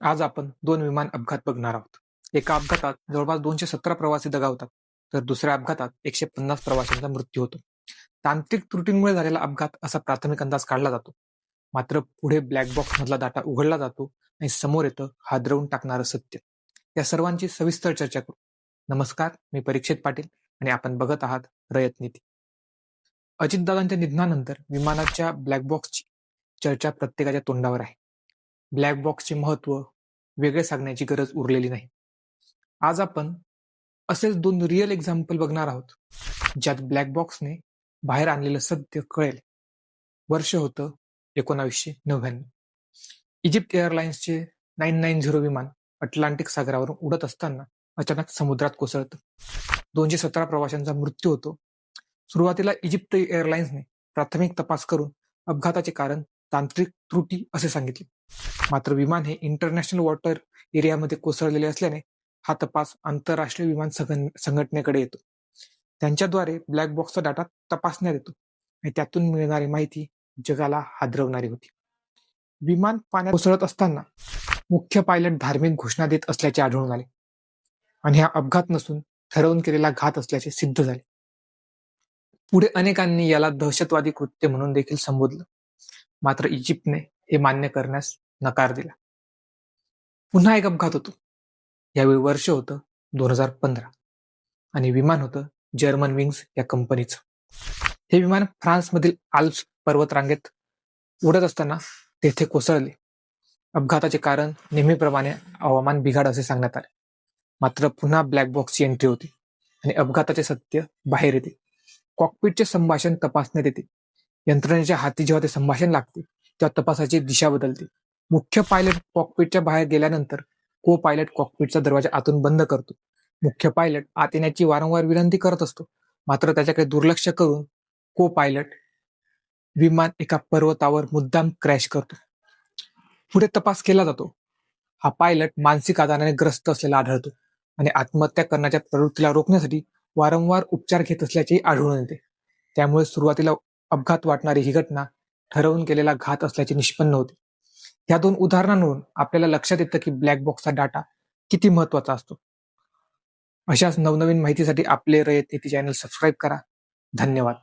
आज आपण दोन विमान अपघात बघणार आहोत. एका अपघातात जवळपास 217 प्रवासी दगावतात, तर दुसऱ्या अपघातात 150 प्रवाशांचा मृत्यू होतो. तांत्रिक त्रुटींमुळे झालेला अपघात असा प्राथमिक अंदाज काढला जातो. मात्र पुढे ब्लॅक बॉक्स मधला डाटा उघडला जातो आणि समोर येतं हादरवून टाकणारं सत्य. या सर्वांची सविस्तर चर्चा करू. नमस्कार, मी परीक्षित पाटील आणि आपण बघत आहात रयत नीती. अजितदादांच्या निधनानंतर विमानाच्या ब्लॅक बॉक्सची चर्चा प्रत्येकाच्या तोंडावर आहे. ब्लॅक बॉक्सचे महत्त्व वेगळे सांगण्याची गरज उरलेली नाही. आज आपण असेच दोन रिअल एक्झाम्पल बघणार आहोत, ज्यात ब्लॅक बॉक्सने बाहेर आणलेलं सत्य कळेल. वर्ष होतं 1999. इजिप्त एअरलाइन्सचे 990 विमान अटलांटिक सागरावरून उडत असताना अचानक समुद्रात कोसळतं. 217 प्रवाशांचा मृत्यू होतो. सुरुवातीला इजिप्त एअरलाइन्सने प्राथमिक तपास करून अपघाताचे कारण तांत्रिक त्रुटी असे सांगितले. मात्र विमान हे इंटरनॅशनल वॉटर एरियामध्ये कोसळलेले असल्याने हा तपास आंतरराष्ट्रीय विमान संघटनेकडे येतो. त्यांच्याद्वारे ब्लॅक बॉक्सचा डाटा तपासण्यात येतो आणि त्यातून मिळणारी माहिती जगाला हादरवणारी होती. विमान पाण्यात कोसळत असताना मुख्य पायलट धार्मिक घोषणा देत असल्याचे आढळून आले आणि हा अपघात नसून ठरवून केलेला घात असल्याचे सिद्ध झाले. पुढे अनेकांनी याला दहशतवादी कृत्य म्हणून देखील संबोधलं. मात्र इजिप्तने हे मान्य करण्यास नकार दिला. पुन्हा एक अपघात होतो. यावेळी वर्ष होतं 2015 आणि विमान होतं जर्मन विंग्स या कंपनीचं. हे विमान फ्रान्समधील आल्प्स पर्वतरांगेत उडत असताना तेथे कोसळले. अपघाताचे कारण नेहमीप्रमाणे हवामान बिघाड असे सांगण्यात आले. मात्र पुन्हा ब्लॅक बॉक्सची एंट्री होती आणि अपघाताचे सत्य बाहेर येते. कॉकपिटचे संभाषण तपासण्यात येते. यंत्रणेच्या हाती जेव्हा ते संभाषण लागते तेव्हा तपासाची दिशा बदलते. मुख्य पायलट कॉकपिटच्या बाहेर गेल्यानंतर को पायलट कॉकपिटचा दरवाजा आतून बंद करतो. मुख्य पायलट आत येण्याची वारंवार विनंती करत असतो, मात्र त्याच्याकडे दुर्लक्ष करून को पायलट विमान एका पर्वतावर मुद्दाम क्रॅश करतो. पुढे तपास केला जातो. हा पायलट मानसिक आजाराने ग्रस्त असलेला आढळतो आणि आत्महत्या करण्याच्या प्रवृत्तीला रोखण्यासाठी वारंवार उपचार घेत असल्याचे आढळून येते. त्यामुळे सुरुवातीला अपघात वाटणारी ही घटना ठरवून केलेला घात असल्याचे निष्पन्न होते. या दोन उदाहरणांवरून आपल्याला लक्षात येतं की ब्लॅक बॉक्सचा डाटा किती महत्वाचा असतो. अशाच नवनवीन माहितीसाठी आपले रयत नीती चॅनल सबस्क्राईब करा. धन्यवाद.